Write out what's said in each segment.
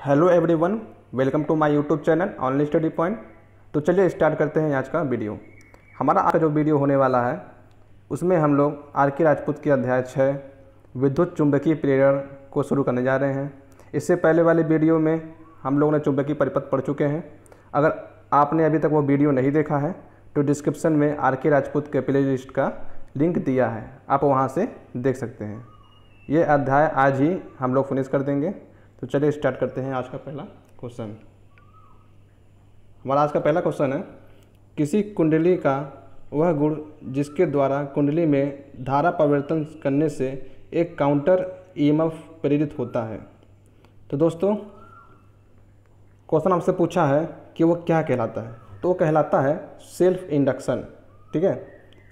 Hello everyone, welcome to my YouTube channel only study point. तो चलिए start करते हैं आज का वीडियो। हमारा आज का जो वीडियो होने वाला है उसमें हम लोग आर के राजपूत की अध्याय 6 विद्युत चुंबकीय प्रेरण को शुरू करने जा रहे हैं। इससे पहले वाले वीडियो में हम लोगों ने चुंबकीय परिपथ पढ़ चुके हैं। अगर आपने अभी तक वो वीडियो नहीं देखा है तो डिस्क्रिप्शन में आर के राजपूत के प्ले लिस्ट का लिंक दिया है, आप वहाँ से देख सकते हैं। ये अध्याय आज ही हम लोग फिनिश कर देंगे। तो चलिए स्टार्ट करते हैं आज का पहला क्वेश्चन। हमारा आज का पहला क्वेश्चन है, किसी कुंडली का वह गुण जिसके द्वारा कुंडली में धारा परिवर्तन करने से एक काउंटर ईएमएफ प्रेरित होता है। तो दोस्तों क्वेश्चन हमसे पूछा है कि वो क्या कहलाता है, तो वो कहलाता है सेल्फ इंडक्शन। ठीक है,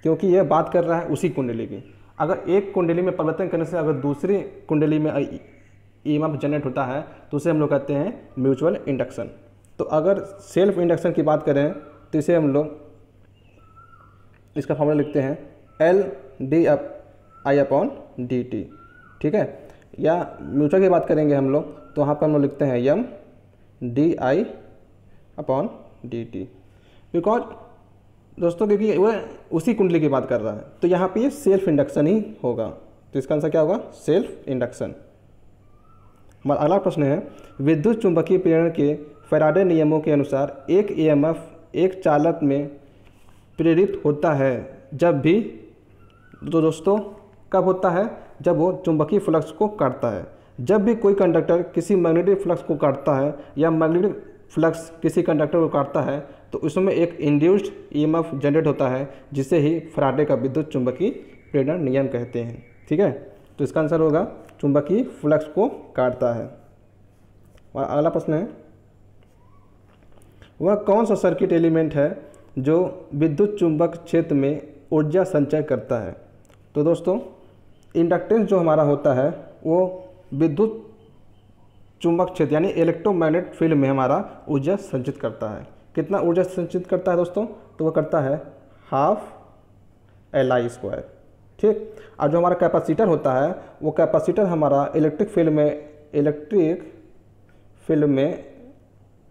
क्योंकि यह बात कर रहा है उसी कुंडली की। अगर एक कुंडली में परिवर्तन करने से अगर दूसरी कुंडली में ईएमएफ जनरेट होता है तो उसे हम लोग कहते हैं म्यूचुअल इंडक्शन। तो अगर सेल्फ इंडक्शन की बात करें तो इसे हम लोग इसका फॉर्मूला लिखते हैं LdI/dt। ठीक है, या म्यूचुअल की बात करेंगे हम लोग तो वहाँ पर हम लोग लिखते हैं MdI/dt। बिकॉज दोस्तों क्योंकि वह उसी कुंडली की बात कर रहा है तो यहाँ पे ये सेल्फ इंडक्शन ही होगा। तो इसका आंसर क्या होगा? Self induction. हमारा अगला प्रश्न है, विद्युत चुंबकीय प्रेरण के फैराडे नियमों के अनुसार एक ईएमएफ एक चालक में प्रेरित होता है जब भी, तो दोस्तों कब होता है? जब वो चुंबकीय फ्लक्स को काटता है। जब भी कोई कंडक्टर किसी मैग्नेटिक फ्लक्स को काटता है या मैग्नेटिक फ्लक्स किसी कंडक्टर को काटता है तो उसमें एक इंड्यूस्ड ईएमएफ जनरेट होता है, जिसे ही फैराडे का विद्युत चुंबकीय प्रेरण नियम कहते हैं। ठीक है, तो इसका आंसर होगा चुंबकीय फ्लक्स को काटता है। और अगला प्रश्न है, वह कौन सा सर्किट एलिमेंट है जो विद्युत चुंबक क्षेत्र में ऊर्जा संचय करता है? तो दोस्तों इंडक्टेंस जो हमारा होता है वो विद्युत चुंबक क्षेत्र यानी इलेक्ट्रोमैग्नेटिक फील्ड में हमारा ऊर्जा संचित करता है। कितना ऊर्जा संचित करता है दोस्तों? तो वह करता है 12LI²। ठीक, और जो हमारा कैपेसिटर होता है वो कैपेसिटर हमारा इलेक्ट्रिक फील्ड में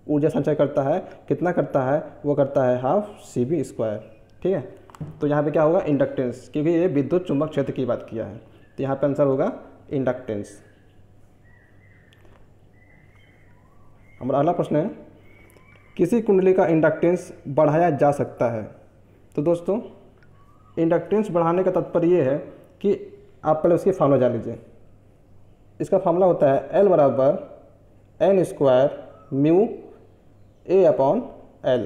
ऊर्जा संचय करता है। कितना करता है? वो करता है 12CV²। ठीक है, तो यहाँ पे क्या होगा? इंडक्टेंस, क्योंकि ये विद्युत चुंबक क्षेत्र की बात किया है तो यहाँ पे आंसर होगा इंडक्टेंस। हमारा अगला प्रश्न है, किसी कुंडली का इंडक्टेंस बढ़ाया जा सकता है? तो दोस्तों इंडक्टेंस बढ़ाने का तात्पर्य ये है कि आप पहले उसकी फार्मूला जान लीजिए। इसका फार्मूला होता है L/N²μA/L।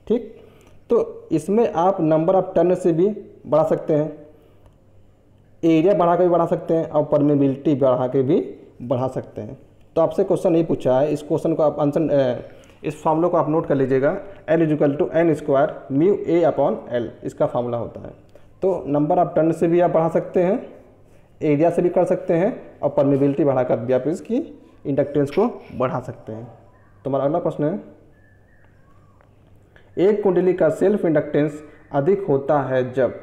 ठीक, तो इसमें आप नंबर ऑफ टर्न से भी बढ़ा सकते हैं, एरिया बढ़ा के भी बढ़ा सकते हैं और परमेबिलिटी बढ़ा के भी बढ़ा सकते हैं। तो आपसे क्वेश्चन नहीं पूछा है, इस क्वेश्चन को आप आंसर इस फार्मूला को आप नोट कर लीजिएगा। L=N²μA/L इसका फार्मूला होता है। तो नंबर ऑफ टर्न से भी आप बढ़ा सकते हैं, एरिया से भी कर सकते हैं और परमेबिलिटी बढ़ाकर भी आप इसकी इंडक्टेंस को बढ़ा सकते हैं। तो हमारा अगला प्रश्न है, एक कुंडली का सेल्फ इंडक्टेंस अधिक होता है जब?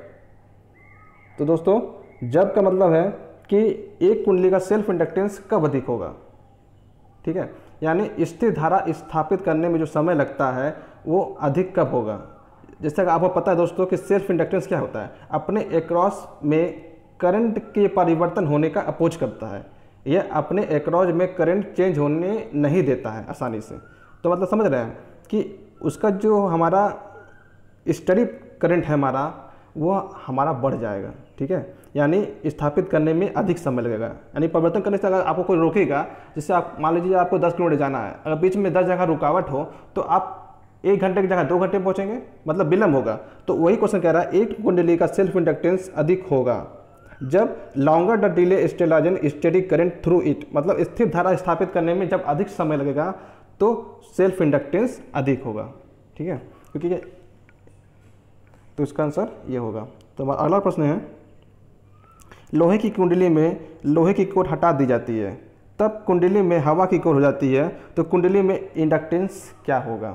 तो दोस्तों जब का मतलब है कि एक कुंडली का सेल्फ इंडक्टेंस कब अधिक होगा। ठीक है, यानी स्थिर धारा स्थापित करने में जो समय लगता है वो अधिक कब होगा। जैसे कि आपको पता है दोस्तों कि सेल्फ इंडक्टेंस क्या होता है? अपने एक्रॉस में करंट के परिवर्तन होने का अपोज करता है। यह अपने एक्रॉस में करंट चेंज होने नहीं देता है आसानी से। तो मतलब समझ रहे हैं कि उसका जो हमारा स्टडी करंट है हमारा वो हमारा बढ़ जाएगा। ठीक है, यानी स्थापित करने में अधिक समय लगेगा। यानी परिवर्तन करने से अगर आपको कोई रोकेगा, जैसे आप मान लीजिए आपको 10 किलोमीटर जाना है, अगर बीच में 10 जगह रुकावट हो तो आप 1 घंटे की जगह 2 घंटे में पहुँचेंगे, मतलब विलम्ब होगा। तो वही क्वेश्चन कह रहा है, एक कुंडली का सेल्फ इंडक्टेंस अधिक होगा जब लॉन्गर द डिले स्टेलाजन स्टेडी करंट थ्रू इट, मतलब स्थिर धारा स्थापित करने में जब अधिक समय लगेगा तो सेल्फ इंडक्टेंस अधिक होगा। ठीक है, क्योंकि तो इसका आंसर ये होगा। तो हमारा अगला प्रश्न है, लोहे की कुंडली में लोहे की कोर हटा दी जाती है तब कुंडली में हवा की कोर हो जाती है, तो कुंडली में इंडक्टेंस क्या होगा?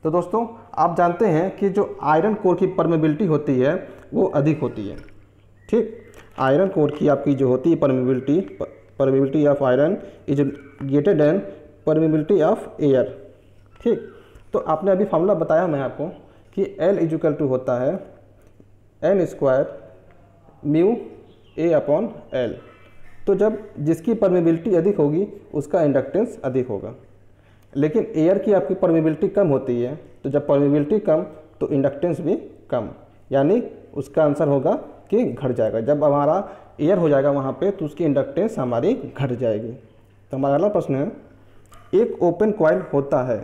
तो दोस्तों आप जानते हैं कि जो आयरन कोर की परमेबिलिटी होती है वो अधिक होती है। ठीक, आयरन कोर की आपकी जो होती है permeability of iron is greater than permeability of air. ठीक, तो आपने अभी फॉर्मूला बताया मैं आपको कि L इक्वल टू होता है n square mu A upon L। तो जब जिसकी परमिबिलिटी अधिक होगी उसका इंडक्टेंस अधिक होगा, लेकिन एयर की आपकी परमिबिलिटी कम होती है, तो जब परमिबिलिटी कम तो इंडक्टेंस भी कम, यानी उसका आंसर होगा कि घट जाएगा। जब हमारा एयर हो जाएगा वहाँ पे तो उसकी इंडक्टेंस हमारी घट जाएगी। तो हमारा अगला प्रश्न है, एक ओपन कॉइल होता है।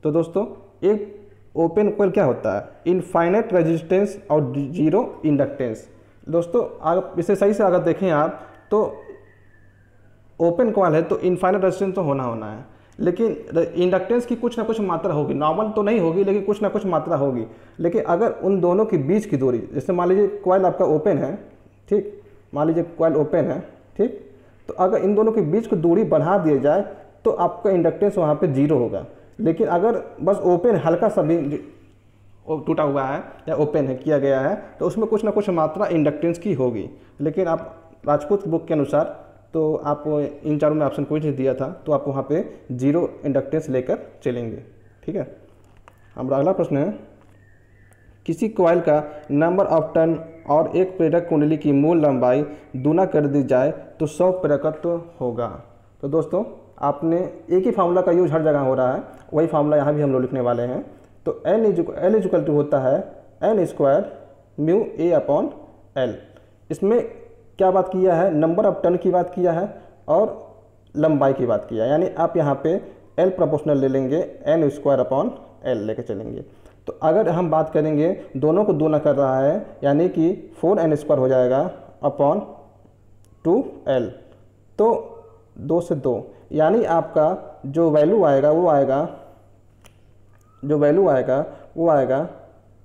तो दोस्तों एक ओपन कॉइल क्या होता है? इनफाइनाइट रेजिस्टेंस और जीरो इंडक्टेंस। दोस्तों आप इसे सही से अगर देखें आप तो ओपन कॉइल है तो इनफाइनाइट रेजिस्टेंस तो होना है, लेकिन इंडक्टेंस की कुछ ना कुछ मात्रा होगी, नॉर्मल तो नहीं होगी लेकिन कुछ ना कुछ मात्रा होगी। लेकिन अगर उन दोनों के बीच की दूरी, जैसे मान लीजिए कॉइल आपका ओपन है, ठीक, मान लीजिए कॉइल ओपन है, ठीक, तो अगर इन दोनों के बीच की दूरी बढ़ा दिया जाए तो आपका इंडक्टेंस वहाँ पे जीरो होगा। लेकिन अगर बस ओपन हल्का सा भी टूटा हुआ है या ओपन है किया गया है तो उसमें कुछ ना कुछ मात्रा इंडक्टेंस की होगी। लेकिन आप राजपूत बुक के अनुसार तो आप इन चारों में ऑप्शन कोई नहीं दिया था, तो आप वहाँ पे जीरो इंडक्टेंस लेकर चलेंगे। ठीक है, हमारा अगला प्रश्न है, किसी कॉइल का नंबर ऑफ टर्न और एक प्रेरक कुंडली की मूल लंबाई दूना कर दी जाए तो 100 प्रेरकत्व होगा। तो दोस्तों आपने एक ही फार्मूला का यूज हर जगह हो रहा है, वही फार्मूला यहाँ भी हम लोग लिखने वाले हैं। तो L इक्वल टू होता है n square mu A upon L। इसमें क्या बात किया है? नंबर ऑफ टर्न की बात किया है और लंबाई की बात किया है, यानी आप यहाँ पे L प्रोपोर्शनल ले लेंगे, n स्क्वायर अपॉन L लेके चलेंगे। तो अगर हम बात करेंगे दोनों को दोना कर रहा है, यानी कि 4n स्क्वायर हो जाएगा अपॉन 2L, तो 2 से 2, यानी आपका जो वैल्यू आएगा वो आएगा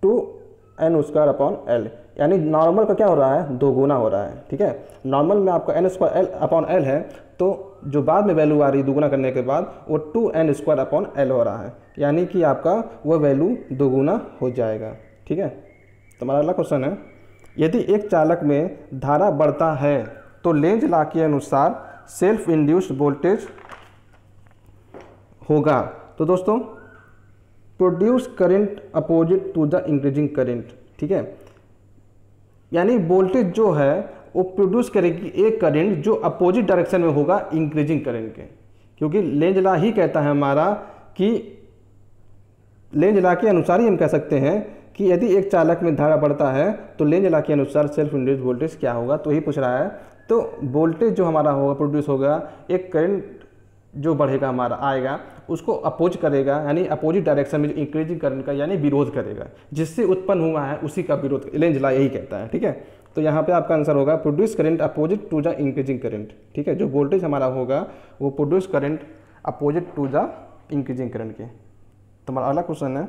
2n स्क्वायर अपॉन L, यानी नॉर्मल का क्या हो रहा है? 2 गुना हो रहा है। ठीक है, नॉर्मल में आपका n स्क्वायर अपॉन L है, तो जो बाद में वैल्यू आ रही है दोगुना करने के बाद वो 2n स्क्वायर अपॉन L हो रहा है, यानी कि आपका वो वैल्यू दोगुना हो जाएगा। ठीक है, तो हमारा अगला क्वेश्चन है, यदि एक चालक में धारा बढ़ता है तो लेंज लॉ के अनुसार सेल्फ इंड्यूस्ड वोल्टेज होगा। तो दोस्तों produce current opposite to the increasing current. ठीक है, यानी वोल्टेज जो है वो प्रोड्यूस करेगी एक करंट जो अपोजिट डायरेक्शन में होगा इंक्रीजिंग करंट के, क्योंकि लेंज लॉ ही कहता है हमारा कि लेंज लॉ के अनुसार ही हम कह सकते हैं कि यदि एक चालक में धारा बढ़ता है तो लेंज लॉ के अनुसार सेल्फ इंड्यूस्ड वोल्टेज क्या होगा, तो यही पूछ रहा है। तो वोल्टेज जो हमारा होगा प्रोड्यूस होगा, एक करंट जो बढ़ेगा हमारा आएगा उसको अपोज करेगा, यानी अपोजिट डायरेक्शन में इंक्रीजिंग करंट का यानी विरोध करेगा, जिससे उत्पन्न हुआ है उसी का विरोध लेंज लॉ यही कहता है। ठीक है, तो यहाँ पे आपका आंसर होगा produce current opposite to the increasing current. ठीक है, जो वोल्टेज हमारा होगा वो produce current opposite to the increasing current के। तो हमारा अगला क्वेश्चन है,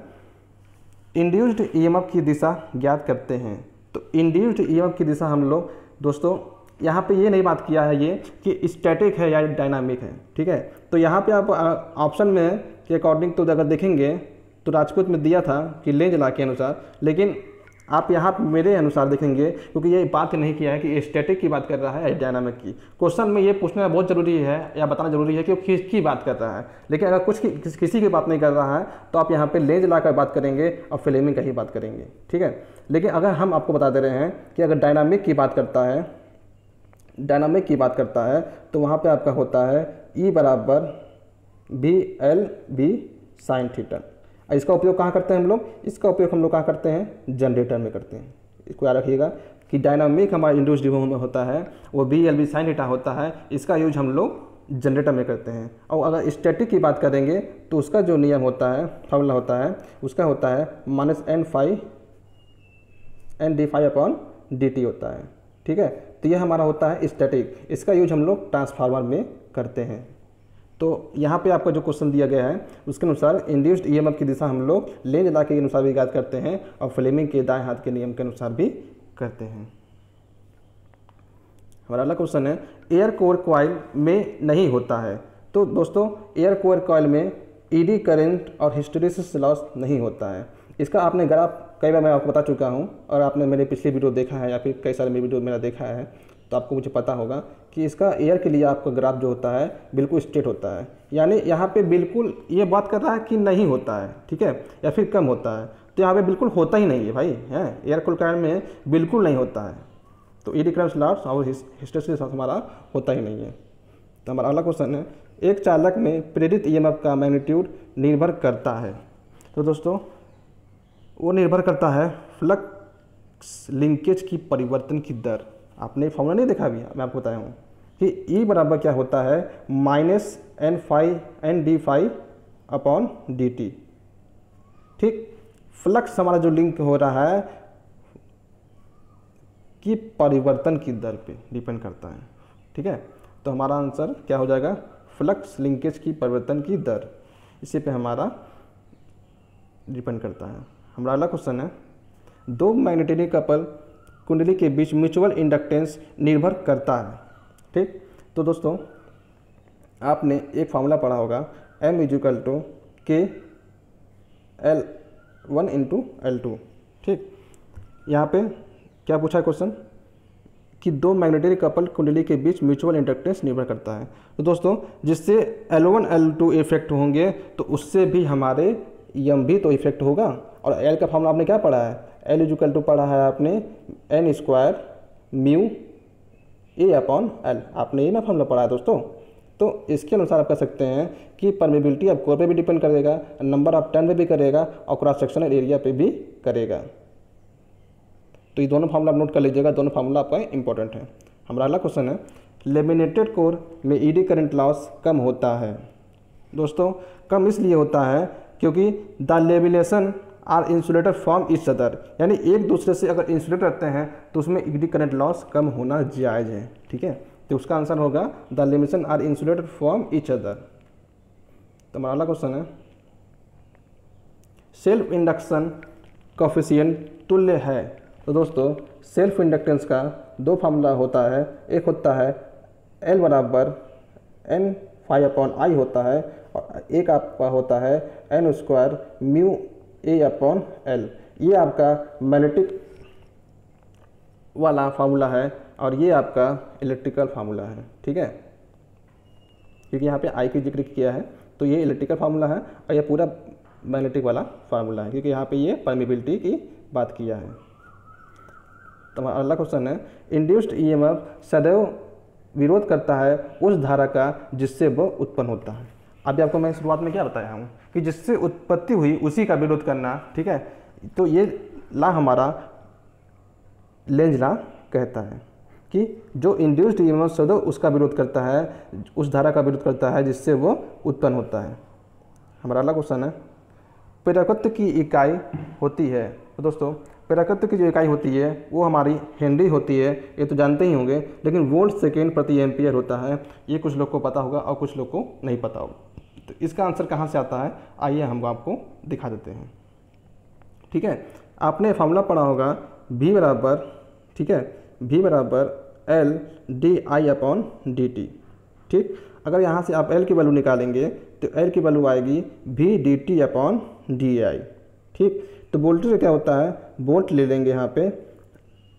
इंड्यूस्ड ईएमएफ की दिशा ज्ञात करते हैं। तो इंड्यूस्ड ईएमएफ की दिशा हम लोग दोस्तों यहाँ पे ये नहीं बात किया है ये कि स्टैटिक है या डायनामिक है। ठीक है, तो यहाँ पे आप ऑप्शन में के अकॉर्डिंग तो अगर देखेंगे तो राजपूत में दिया था कि लेंज लॉ के अनुसार, लेकिन आप यहाँ पे मेरे अनुसार देखेंगे क्योंकि ये बात नहीं किया है कि स्टैटिक की बात कर रहा है या डायनामिक की। क्वेश्चन में ये पूछना बहुत जरूरी है या बताना जरूरी है कि वो किसकी बात कर रहा है, लेकिन अगर किसी की बात नहीं कर रहा है तो आप यहाँ पे लेंज लॉ का बात करेंगे और फ्लेमिंग का ही बात करेंगे। ठीक है, लेकिन अगर हम आपको बता दे रहे हैं कि अगर डायनामिक की बात करता है तो वहाँ पे आपका होता है E बराबर VL साइन थीटा। इसका उपयोग कहाँ करते हैं हम लोग? इसका उपयोग हम लोग कहाँ करते हैं? जनरेटर में करते हैं। इसको याद रखिएगा कि डायनामिक हमारा इंड्यूस्ड ईएमएफ में होता है वो VL साइन थीटा होता है, इसका यूज हम लोग जनरेटर में करते हैं। और अगर स्टैटिक की बात करेंगे तो उसका जो नियम होता है, फॉर्मूला होता है, उसका होता है -n d phi upon dt होता है। ठीक है, तो यह हमारा होता है स्टैटिक, इसका यूज हम लोग ट्रांसफार्मर में करते हैं। तो यहाँ पे आपका जो क्वेश्चन दिया गया है उसके अनुसार इंड्यूस्ड ईएमएफ की दिशा हम लोग लेंज लॉ के अनुसार भी ज्ञात करते हैं और फ्लेमिंग के दाएं हाथ के नियम के अनुसार भी करते हैं। हमारा अगला क्वेश्चन है, एयर कोर कॉइल में नहीं होता है। तो दोस्तों एयर कोर कॉइल में ईडी करंट और हिस्टैरिसीस लॉस नहीं होता है। इसका आपने ग्राफ कई बार मैं आपको बता चुका हूं और आपने मेरे पिछली वीडियो देखा है या फिर कई सारे मेरे वीडियो मेरा देखा है तो आपको मुझे पता होगा कि इसका एयर के लिए आपका ग्राफ जो होता है बिल्कुल स्ट्रेट होता है, यानी यहाँ पे बिल्कुल ये बात कर रहा है कि नहीं होता है, ठीक है, या फिर कम होता है। तो यहाँ पे बिल्कुल होता ही नहीं है भाई, है एयर कूल्ड कार में बिल्कुल नहीं होता है। तो एडी करंट लॉस और हिस्टैरिसीस हमारा होता ही नहीं है। तो हमारा अगला क्वेश्चन है, एक चालक में प्रेरित ईएमएफ का मैग्नीट्यूड निर्भर करता है। तो दोस्तों वो निर्भर करता है फ्लक्स लिंकेज की परिवर्तन की दर। आपने फॉर्मूला नहीं देखा अभी, मैं आपको बताया हूँ कि E बराबर क्या होता है -N∅dt। ठीक, फ्लक्स हमारा जो लिंक हो रहा है कि परिवर्तन की दर पे डिपेंड करता है, ठीक है। तो हमारा आंसर क्या हो जाएगा, फ्लक्स लिंकेज की परिवर्तन की दर, इसी पे हमारा डिपेंड करता है। हमारा अगला क्वेश्चन है, दो मैग्नेटिक कपल कुंडली के बीच म्यूचुअल इंडक्टेंस निर्भर करता है। ठीक, तो दोस्तों आपने एक फार्मूला पढ़ा होगा M = K/L1 × L2। ठीक, यहाँ पे क्या पूछा है क्वेश्चन कि दो मैग्नेटिक कपल कुंडली के बीच म्यूचुअल इंडक्टेंस निर्भर करता है। तो दोस्तों जिससे L1 L2 इफेक्ट होंगे तो उससे भी हमारे M भी तो इफेक्ट होगा। और L का फॉर्मूला आपने क्या पढ़ा है, L = पढ़ा है आपने N² μ A/L, आपने ये ना फॉर्मूला पढ़ा है दोस्तों। तो इसके अनुसार आप कह सकते हैं कि परमेबिलिटी अब कोर पे भी डिपेंड करेगा, नंबर ऑफ टर्न पे भी करेगा और क्रॉस सेक्शनल एरिया पे भी करेगा। तो ये दोनों फार्मूला आप नोट कर लीजिएगा, दोनों फार्मूला आपका इंपॉर्टेंट है। हमारा अगला क्वेश्चन है, लेमिनेटेड कोर में ईडी करंट लॉस कम होता है। दोस्तों कम इसलिए होता है क्योंकि the lamination are insulator from each other, यानी एक दूसरे से अगर इंसुलेट रहते हैं तो उसमें ईडी करंट लॉस कम होना जायज़ है, ठीक है। तो उसका आंसर होगा the lamination are insulated from each other. तो हमारा अगला क्वेश्चन है, सेल्फ इंडक्शन कोफिशिएंट तुल्य है। तो दोस्तों सेल्फ इंडक्टेंस का दो फार्मूला होता है, एक होता है L = N∅I होता है और एक आपका होता है N² μ A/L। ये आपका मैग्नेटिक वाला फार्मूला है और ये आपका इलेक्ट्रिकल फार्मूला है, ठीक है, क्योंकि यहाँ पे I की जिक्र किया है तो ये इलेक्ट्रिकल फार्मूला है और ये पूरा मैग्नेटिक वाला फार्मूला है क्योंकि यहाँ पे ये परमिबिलिटी की बात किया है। तो हमारा अगला क्वेश्चन है, इंड्यूस्ड ईएमएफ सदैव विरोध करता है उस धारा का जिससे वह उत्पन्न होता है। अभी आपको मैं शुरुआत में क्या बताया हूँ कि जिससे उत्पत्ति हुई उसी का विरोध करना, ठीक है। तो ये ला हमारा लेंज ला कहता है कि जो इंड्यूस्ड ईएमएफ सदैव उसका विरोध करता है, उस धारा का विरोध करता है जिससे वो उत्पन्न होता है। हमारा अगला क्वेश्चन है, प्रेरकत्व की इकाई होती है। तो दोस्तों प्रेरकत्व की जो इकाई होती है वो हमारी हेनरी होती है, ये तो जानते ही होंगे, लेकिन वोल्ट सेकेंड प्रति एम्पियर होता है। ये कुछ लोग को पता होगा और कुछ लोग को नहीं पता होगा। तो इसका आंसर कहाँ से आता है, आइए हम आपको दिखा देते हैं, ठीक है। आपने फार्मूला पढ़ा होगा V बराबर, ठीक है, V बराबर L/di/dt। ठीक, अगर यहाँ से आप L की वैल्यू निकालेंगे तो L की वैल्यू आएगी V/dt/di। ठीक, तो वोल्टेज का क्या होता है, वोल्ट ले लेंगे यहाँ पे,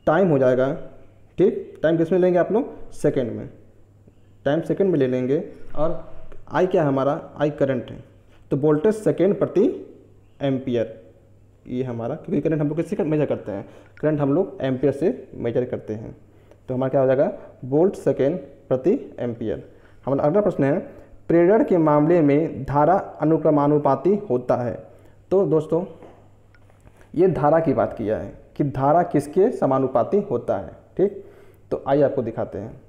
टाइम हो जाएगा, ठीक, टाइम किस में लेंगे आप लोग, सेकेंड में, टाइम सेकेंड में ले लेंगे। और I क्या है हमारा, I करंट है, तो वोल्टेज सेकेंड प्रति एम्पियर ये हमारा, क्योंकि करंट हम लोग किससे मेजर करते हैं, करंट हम लोग एम्पियर से मेजर करते हैं। तो हमारा क्या हो जाएगा, वोल्ट सेकेंड प्रति एम्पियर। हमारा अगला प्रश्न है, प्रेरण के मामले में धारा अनुक्रमानुपाती होता है। तो दोस्तों ये धारा की बात किया है कि धारा किसके समानुपाती होता है, ठीक। तो आइए आपको दिखाते हैं।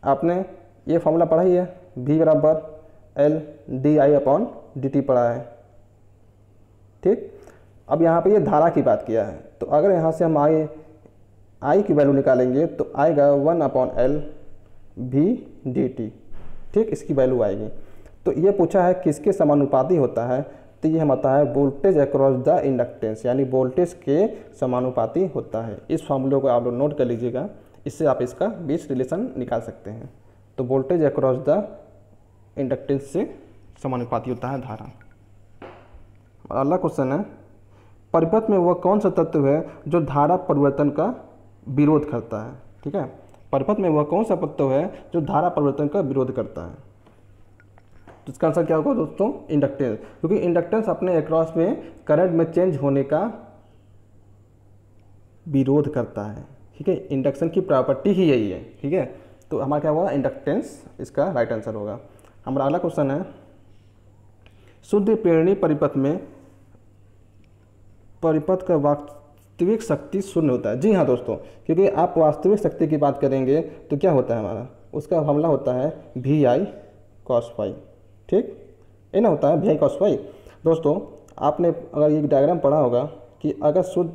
आपने ये फॉर्मूला पढ़ा ही है, V बराबर L/di/dt पढ़ा है, ठीक। अब यहाँ पे ये धारा की बात किया है, तो अगर यहाँ से हम I की वैल्यू निकालेंगे तो आएगा 1/L v/dt, ठीक, इसकी वैल्यू आएगी। तो ये पूछा है किसके समानुपाती होता है, तो ये हम आता है वोल्टेज अक्रॉस द इंडक्टेंस, यानी वोल्टेज के समानुपाती होता है। इस फॉर्मूले को आप लोग नोट कर लीजिएगा, इससे आप इसका बीच रिलेशन निकाल सकते हैं। तो वोल्टेज अक्रॉस द इंडक्टेंस से समानुपाती होता है धारा। अगला क्वेश्चन है, परिपथ में वह कौन सा तत्व है जो धारा परिवर्तन का विरोध करता है, ठीक है। परिपथ में वह कौन सा तत्व है जो धारा परिवर्तन का विरोध करता है। तो इसका आंसर क्या होगा दोस्तों, इंडक्टेंस, क्योंकि इंडक्टेंस अपने अक्रॉस में करंट में चेंज होने का विरोध करता है। ठीक है, इंडक्शन की प्रॉपर्टी ही यही है। ठीक है, तो हमारा क्या होगा, इंडक्टेंस इसका राइट आंसर होगा। हमारा अगला क्वेश्चन है, शुद्ध प्रेरणी परिपथ में परिपथ का वास्तविक शक्ति शून्य होता है। जी हाँ दोस्तों, क्योंकि आप वास्तविक शक्ति की बात करेंगे तो क्या होता है हमारा, उसका फॉर्मूला होता है VI cos फाई। ठीक, ये ना होता है VI cos फाई। दोस्तों आपने अगर ये डायग्राम पढ़ा होगा कि अगर शुद्ध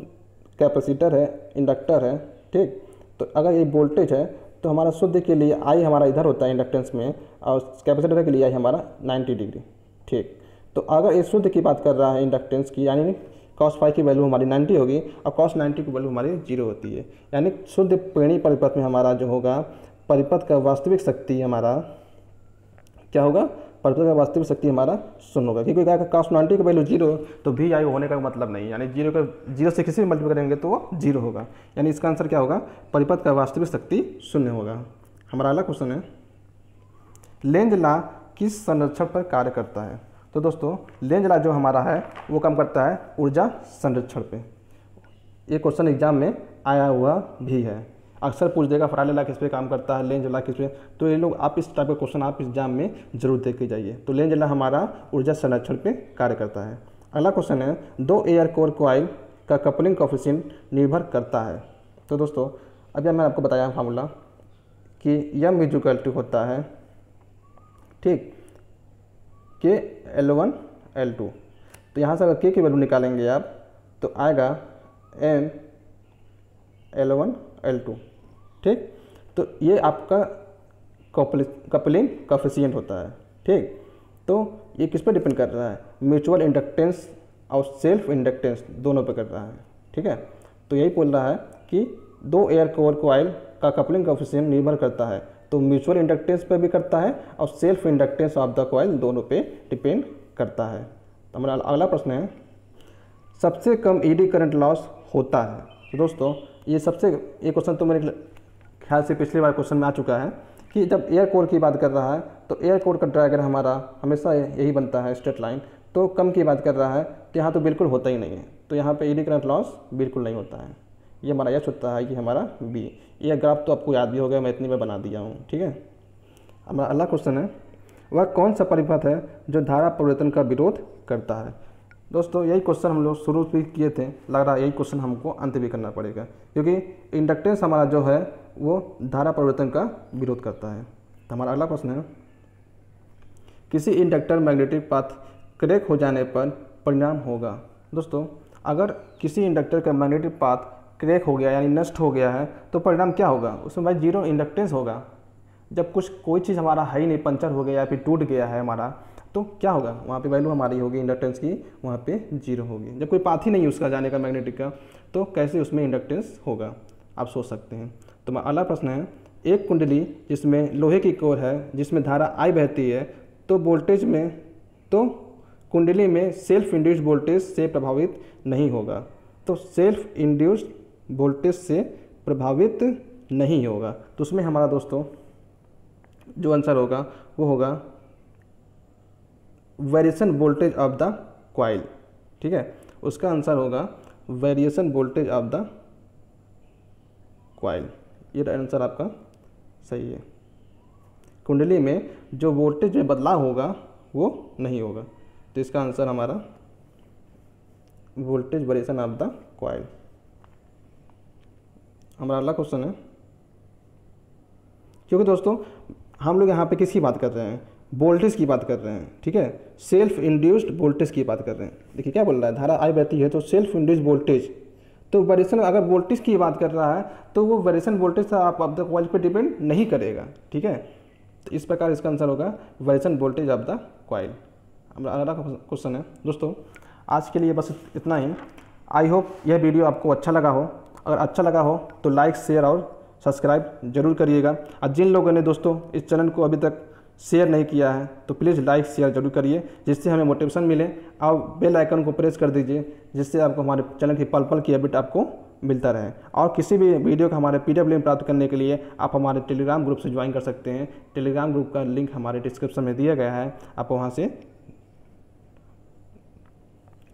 कैपेसिटर है, इंडक्टर है, ठीक, तो अगर ये वोल्टेज है तो हमारा शुद्ध के लिए I हमारा इधर होता है इंडक्टेंस में, और कैपेसिटर के लिए I हमारा 90 डिग्री। ठीक, तो अगर ये शुद्ध की बात कर रहा है इंडक्टेंस की, यानी cos फाई की वैल्यू हमारी 90 होगी और cos 90 की वैल्यू हमारी 0 होती है। यानी शुद्ध प्रेरणी परिपथ में हमारा जो होगा परिपथ का वास्तविक शक्ति हमारा क्या होगा, परिपथ का वास्तविक शक्ति हमारा शून्य होगा, क्योंकि क्या cos 90 की वैल्यू 0 तो VI होने का मतलब नहीं, यानी 0 से किसी भी मल्टीप्लाई करेंगे तो वो 0 होगा। यानी इसका आंसर क्या होगा, परिपथ का वास्तविक शक्ति शून्य होगा। हमारा अगला क्वेश्चन है, लेंज लॉ किस संरक्षण पर कार्य करता है। तो दोस्तों लेंज लॉ जो हमारा है वो काम करता है ऊर्जा संरक्षण पे। ये क्वेश्चन एग्जाम में आया हुआ भी है, अक्सर पूछ देगा फराले लॉ किस पे काम करता है, लेंज लॉ किस पे, तो ये लोग आप इस टाइप का क्वेश्चन आप एग्जाम में जरूर देख के जाइए। तो लेंज लॉ हमारा ऊर्जा संरक्षण पे कार्य करता है। अगला क्वेश्चन है, 2 एयर कोर कॉइल का कपलिंग कोएफिशिएंट निर्भर करता है। तो दोस्तों अभी मैंने आपको बताया फार्मूला कि M = होता है, ठीक, K L1 L2। तो यहाँ से अगर K की वैल्यू निकालेंगे आप तो आएगा M L1 L2। ठीक, तो ये आपका कपलिंग कोएफिशिएंट होता है। ठीक, तो ये किस पर डिपेंड कर रहा है, म्यूचुअल इंडक्टेंस और सेल्फ इंडक्टेंस दोनों पर कर रहा है। ठीक है, तो यही बोल रहा है कि 2 एयर कोर कॉइल का कपलिंग कोएफिशिएंट निर्भर करता है, तो म्यूचुअल इंडक्टेंस पर भी करता है और self inductance of the coil दोनों पे डिपेंड करता है। तो हमारा अगला प्रश्न है, सबसे कम ईडी करंट लॉस होता है। तो दोस्तों ये क्वेश्चन तो मेरे ख्याल से पिछली बार क्वेश्चन में आ चुका है कि जब एयर कोर की बात कर रहा है तो एयर कोर का डायग्राम हमारा हमेशा यही बनता है स्ट्रेट लाइन, तो कम की बात कर रहा है तो यहाँ तो बिल्कुल होता ही नहीं है, तो यहाँ पे ईडी करंट लॉस बिल्कुल नहीं होता है। ये हमारा यश होता है कि हमारा B। ये ग्राफ तो आपको याद भी हो गया, मैं इतनी बार बना दिया हूँ। ठीक है, हमारा अगला क्वेश्चन है, वह कौन सा परिपथ है जो धारा परिवर्तन का विरोध करता है। दोस्तों यही क्वेश्चन हम लोग शुरू भी किए थे, लग रहा है यही क्वेश्चन हमको अंत भी करना पड़ेगा, क्योंकि इंडक्टेंस हमारा जो है वो धारा परिवर्तन का विरोध करता है। तो हमारा अगला प्रश्न है, किसी इंडक्टर मैग्नेटिक पाथ क्रैक हो जाने पर परिणाम होगा। दोस्तों अगर किसी इंडक्टर का मैग्नेटिक पाथ क्रैक हो गया यानी नष्ट हो गया है तो परिणाम क्या होगा, उसमें भाई 0 इंडक्टेंस होगा। जब कोई चीज़ हमारा है ही नहीं, पंचर हो गया या फिर टूट गया है हमारा, तो क्या होगा, वहाँ पे वैल्यू हमारी होगी इंडक्टेंस की, वहाँ पे 0 होगी। जब कोई पाथ ही नहीं उसका जाने का मैग्नेटिक का, तो कैसे उसमें इंडक्टेंस होगा, आप सोच सकते हैं। तो अगला प्रश्न है, एक कुंडली जिसमें लोहे की कोर है जिसमें धारा I बहती है, तो वोल्टेज में तो कुंडली में सेल्फ इंड्यूस्ड वोल्टेज से प्रभावित नहीं होगा। तो सेल्फ इंड्यूस्ड वोल्टेज से प्रभावित नहीं होगा, तो उसमें हमारा दोस्तों जो आंसर होगा वो होगा variation voltage of the coil. ठीक है, उसका आंसर होगा variation voltage of the coil. ये आंसर आपका सही है, कुंडली में जो वोल्टेज में बदलाव होगा वो नहीं होगा, तो इसका आंसर हमारा voltage variation of the coil. हमारा अगला क्वेश्चन है, क्योंकि दोस्तों हम लोग यहाँ पे किसकी बात कर रहे हैं, वोल्टेज की बात कर रहे हैं। ठीक है, सेल्फ इंड्यूस्ड वोल्टेज की बात कर रहे हैं। देखिए क्या बोल रहा है, धारा I बहती है तो सेल्फ इंड्यूस्ड वोल्टेज, तो वेरिएशन अगर वोल्टेज की बात कर रहा है तो वो वेरिएशन वोल्टेज से आप ऑफ द कॉइल पे डिपेंड नहीं करेगा। ठीक है, तो इस प्रकार इसका आंसर होगा variation voltage of the coil. हमारा अगला क्वेश्चन है, दोस्तों आज के लिए बस इतना ही। आई होप यह वीडियो आपको अच्छा लगा हो, अगर अच्छा लगा हो तो लाइक शेयर और सब्सक्राइब जरूर करिएगा। और जिन लोगों ने दोस्तों इस चैनल को अभी तक शेयर नहीं किया है तो प्लीज़ लाइक शेयर जरूर करिए, जिससे हमें मोटिवेशन मिले। और बेल आइकन को प्रेस कर दीजिए, जिससे आपको हमारे चैनल की पल पल की अपडेट आपको मिलता रहे। और किसी भी वीडियो का हमारे PDF लिंक प्राप्त करने के लिए आप हमारे टेलीग्राम ग्रुप से ज्वाइन कर सकते हैं। टेलीग्राम ग्रुप का लिंक हमारे डिस्क्रिप्शन में दिया गया है, आप वहाँ से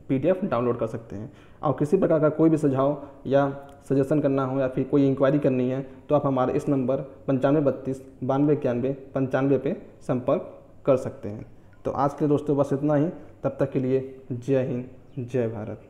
PDF डाउनलोड कर सकते हैं। और किसी प्रकार का कोई भी सुझाव या सजेशन करना हो या फिर कोई इंक्वायरी करनी है तो आप हमारे इस नंबर 9532 9291 95 पे संपर्क कर सकते हैं। तो आज के लिए दोस्तों बस इतना ही, तब तक के लिए जय हिंद जय भारत।